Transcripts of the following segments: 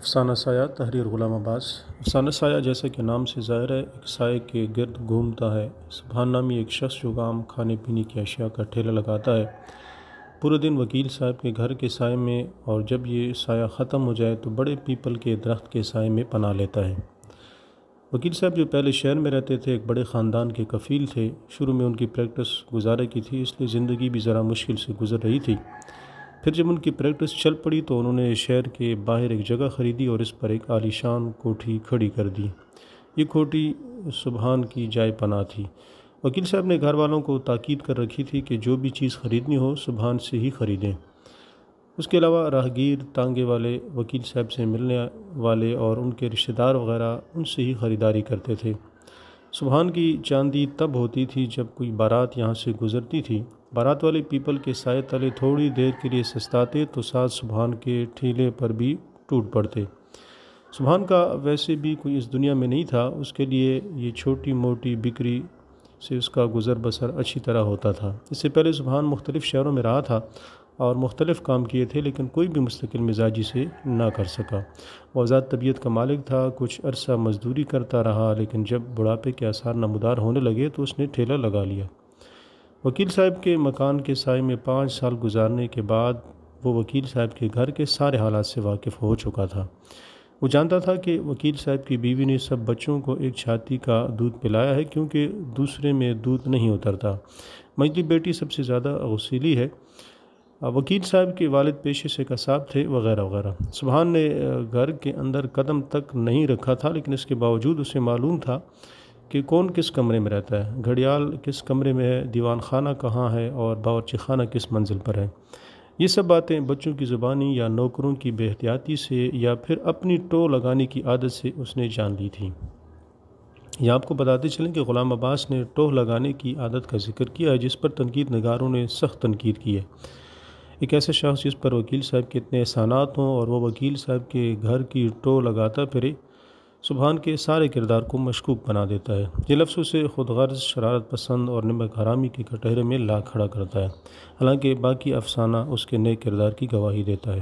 افسانہ سایہ تحریر غلام عباس۔ افسانہ سایہ جیسا کہ نام سے ظاہر ہے ایک سائے کے گرد گھومتا ہے۔ سبحان نامی ایک شخص جو عام کھانے پینے کی اشیاء کا ٹھیلا لگاتا ہے، پورے دن وکیل صاحب کے گھر کے سائے میں، اور جب یہ سایہ ختم ہو جائے تو بڑے پیپل کے درخت کے سائے میں پناہ لیتا ہے۔ وکیل صاحب جو پہلے شہر میں رہتے تھے، ایک بڑے خاندان کے کفیل تھے۔ شروع میں ان کی پریکٹس گزارے کی تھی، اس لیے زندگی بھی ذرا مشکل سے گزر رہی تھی۔ پھر جب ان کی پریکٹس چل پڑی تو انہوں نے شہر کے باہر ایک جگہ خریدی اور اس پر ایک عالی شان کوٹھی کھڑی کر دی۔ یہ کوٹھی سبحان کی جائے پناہ تھی۔ وکیل صاحب نے گھر والوں کو تاکید کر رکھی تھی کہ جو بھی چیز خریدنی ہو سبحان سے ہی خریدیں۔ اس کے علاوہ راہگیر، تانگے والے وکیل صاحب سے ملنے والے اور ان کے رشتہ دار وغیرہ ان سے ہی خریداری کرتے تھے۔ سبحان کی چاندی تب ہوتی تھی جب کوئی بارات یہاں سے گزرتی تھی۔ بارات والے پیپل کے سائے تلے تھوڑی دیر کے لیے سستاتے تو ساتھ سبحان کے ٹھیلے پر بھی ٹوٹ پڑتے۔ سبحان کا ویسے بھی کوئی اس دنیا میں نہیں تھا، اس کے لیے یہ چھوٹی موٹی بکری سے اس کا گزر بسر اچھی طرح ہوتا تھا۔ اس سے پہلے سبحان مختلف شہروں میں رہا تھا اور مختلف کام کیے تھے، لیکن کوئی بھی مستقل مزاجی سے نہ کر سکا۔ وہ آزاد طبیعت کا مالک تھا، کچھ عرصہ مزدوری کرتا رہا، لیکن جب بڑھاپے کے آثار نمودار ہونے لگے تو اس نے ٹھیلا لگا لیا۔ وکیل صاحب کے مکان کے سائے میں 5 سال گزارنے کے بعد وہ وکیل صاحب کے گھر کے سارے حالات سے واقف ہو چکا تھا۔ وہ جانتا تھا کہ وکیل صاحب کی بیوی نے سب بچوں کو ایک چھاتی کا دودھ پلایا ہے، کیونکہ دوسرے میں دودھ نہیں اترتا۔ منجلی بیٹی سب سے زیادہ غسیلی ہے۔ وکیل صاحب کے والد پیشے سے قصاب تھے، وغیرہ وغیرہ۔ سبحان نے گھر کے اندر قدم تک نہیں رکھا تھا، لیکن اس کے باوجود اسے معلوم تھا کہ کون کس کمرے میں رہتا ہے، گھڑیال کس کمرے میں ہے، دیوان خانہ کہاں ہے اور باورچی خانہ کس منزل پر ہے۔ یہ سب باتیں بچوں کی زبانی یا نوکروں کی بے احتیاطی سے یا پھر اپنی ٹو لگانے کی عادت سے اس نے جان لی تھی۔ یہ آپ کو بتاتے چلیں کہ غلام عباس نے ٹوہ لگانے کی عادت کا ذکر کیا ہے، جس پر تنقید نگاروں نے سخت تنقید کی ہے۔ ایک ایسا شخص جس پر وکیل صاحب کے اتنے احسانات ہوں اور وہ وکیل صاحب کے گھر کی ٹو لگاتا پھرے، سبحان کے سارے کردار کو مشکوک بنا دیتا ہے۔ یہ لفظ اسے خود غرض، شرارت پسند اور نمک حرامی کے کٹہرے میں لا کھڑا کرتا ہے، حالانکہ باقی افسانہ اس کے نئے کردار کی گواہی دیتا ہے۔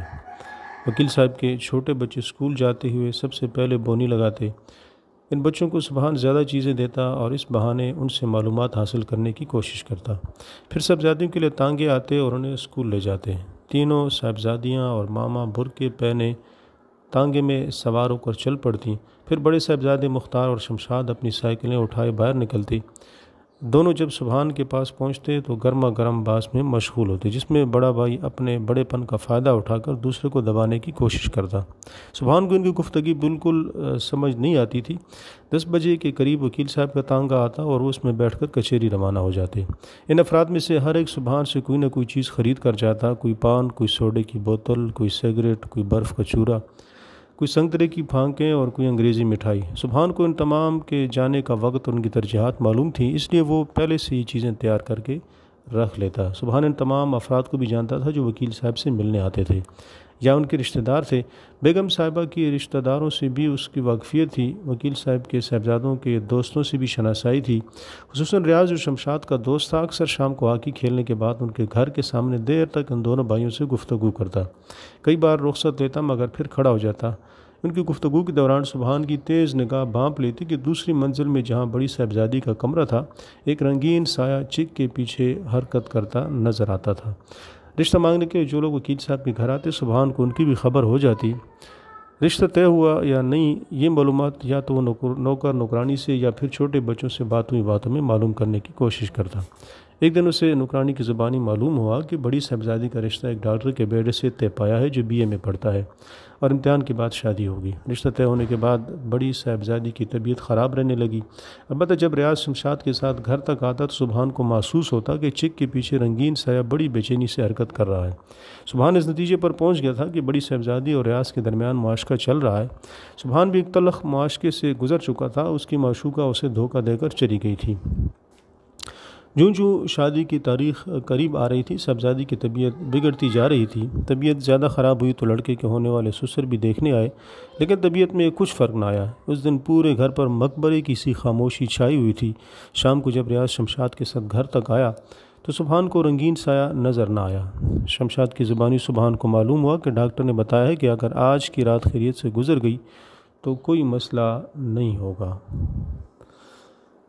وکیل صاحب کے چھوٹے بچے اسکول جاتے ہوئے سب سے پہلے بونی لگاتے۔ ان بچوں کو سبحان زیادہ چیزیں دیتا اور اس بہانے ان سے معلومات حاصل کرنے کی کوشش کرتا۔ پھر صاحبزادیوں کے لیے تانگے آتے اور انہیں اسکول لے جاتے۔ تینوں صاحبزادیاں اور ماما برقعے پہنے تانگے میں سوار ہو کر چل پڑتی۔ پھر بڑے صاحبزادے مختار اور شمشاد اپنی سائیکلیں اٹھائے باہر نکلتے۔ دونوں جب سبحان کے پاس پہنچتے تو گرما گرم بحث میں مشغول ہوتے، جس میں بڑا بھائی اپنے بڑے پن کا فائدہ اٹھا کر دوسرے کو دبانے کی کوشش کرتا۔ سبحان کو ان کی گفتگو بالکل سمجھ نہیں آتی تھی۔ 10 بجے کے قریب وکیل صاحب کا تانگا آتا اور وہ اس میں بیٹھ کر کچہری روانہ ہو جاتے۔ ان افراد میں سے ہر ایک سبحان سے کوئی نہ کوئی چیز خرید کر جاتا، کوئی پان، کوئی سوڈے کی بوتل، کوئی سگریٹ، کوئی برف کا چورا، کوئی سنترے کی پھانکیں اور کوئی انگریزی مٹھائی۔ سبحان کو ان تمام کے جانے کا وقت اور ان کی ترجیحات معلوم تھیں، اس لیے وہ پہلے سے ہی چیزیں تیار کر کے رکھ لیتا۔ سبحان ان تمام افراد کو بھی جانتا تھا جو وکیل صاحب سے ملنے آتے تھے یا ان کے رشتہ دار تھے۔ بیگم صاحبہ کی رشتہ داروں سے بھی اس کی واقفیت تھی۔ وکیل صاحب کے صاحبزادوں کے دوستوں سے بھی شناسائی تھی، خصوصاً ریاض جو شمشاد کا دوست تھا۔ اکثر شام کو ہاکی کھیلنے کے بعد ان کے گھر کے سامنے دیر تک ان دونوں بھائیوں سے گفتگو کرتا۔ کئی بار رخصت لیتا مگر پھر کھڑا ہو جاتا۔ ان کی گفتگو کے دوران سبحان کی تیز نگاہ بھانپ لیتی کہ دوسری منزل میں جہاں بڑی صاحبزادی کا کمرہ تھا، ایک رنگین سایہ چک کے پیچھے حرکت کرتا نظر آتا تھا۔ رشتہ مانگنے کے جو لوگ وکیل صاحب کے گھر آتے، سبحان کو ان کی بھی خبر ہو جاتی۔ رشتہ طے ہوا یا نہیں، یہ معلومات یا تو وہ نوکر نوکرانی سے یا پھر چھوٹے بچوں سے باتوں میں معلوم کرنے کی کوشش کرتا۔ ایک دن اسے نوکرانی کی زبانی معلوم ہوا کہ بڑی صاحبزادی کا رشتہ ایک ڈاکٹر کے بیٹے سے طے پایا ہے جو BA میں پڑھتا ہے اور امتحان کے بعد شادی ہوگی۔ رشتہ طے ہونے کے بعد بڑی صاحبزادی کی طبیعت خراب رہنے لگی۔ البتہ جب ریاض شمشاد کے ساتھ گھر تک آتا تو سبحان کو محسوس ہوتا کہ چک کے پیچھے رنگین سایہ بڑی بے چینی سے حرکت کر رہا ہے۔ سبحان اس نتیجے پر پہنچ گیا تھا کہ بڑی صاحبزادی اور ریاض کے درمیان معاشقہ چل رہا ہے۔ سبحان بھی ایک تلخ معاشقے سے گزر چکا تھا، اس کی معشوقہ اسے دھوکہ دے کر چلی گئی تھی۔ جوں شادی کی تاریخ قریب آ رہی تھی، صاحبزادی کی طبیعت بگڑتی جا رہی تھی۔ طبیعت زیادہ خراب ہوئی تو لڑکے کے ہونے والے سسر بھی دیکھنے آئے، لیکن طبیعت میں کچھ فرق نہ آیا۔ اس دن پورے گھر پر مقبرے کی سی خاموشی چھائی ہوئی تھی۔ شام کو جب ریاض شمشاد کے ساتھ گھر تک آیا تو سبحان کو رنگین سایہ نظر نہ آیا۔ شمشاد کی زبانی سبحان کو معلوم ہوا کہ ڈاکٹر نے بتایا ہے کہ اگر آج کی رات خیریت سے گزر گئی تو کوئی مسئلہ نہیں ہوگا۔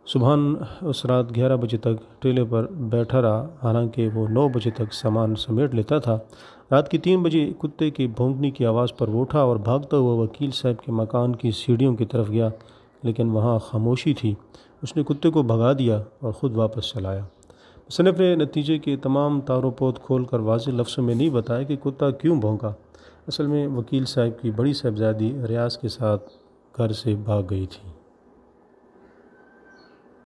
سبحان اس رات 11 بجے تک ٹیلے پر بیٹھا رہا، حالانکہ وہ 9 بجے تک سامان سمیٹ لیتا تھا۔ رات کی 3 بجے کتے کے بھونکنے کی آواز پر وہ اٹھا اور بھاگتا ہوا وکیل صاحب کے مکان کی سیڑھیوں کی طرف گیا، لیکن وہاں خاموشی تھی۔ اس نے کتے کو بھگا دیا اور خود واپس چلا آیا۔ مصنف نے نتیجے کے تمام تار و پود کھول کر واضح لفظوں میں نہیں بتایا کہ کتا کیوں بھونکا۔ اصل میں وکیل صاحب کی بڑی صاحبزادی ریاض کے ساتھ گھر سے بھاگ گئی تھی۔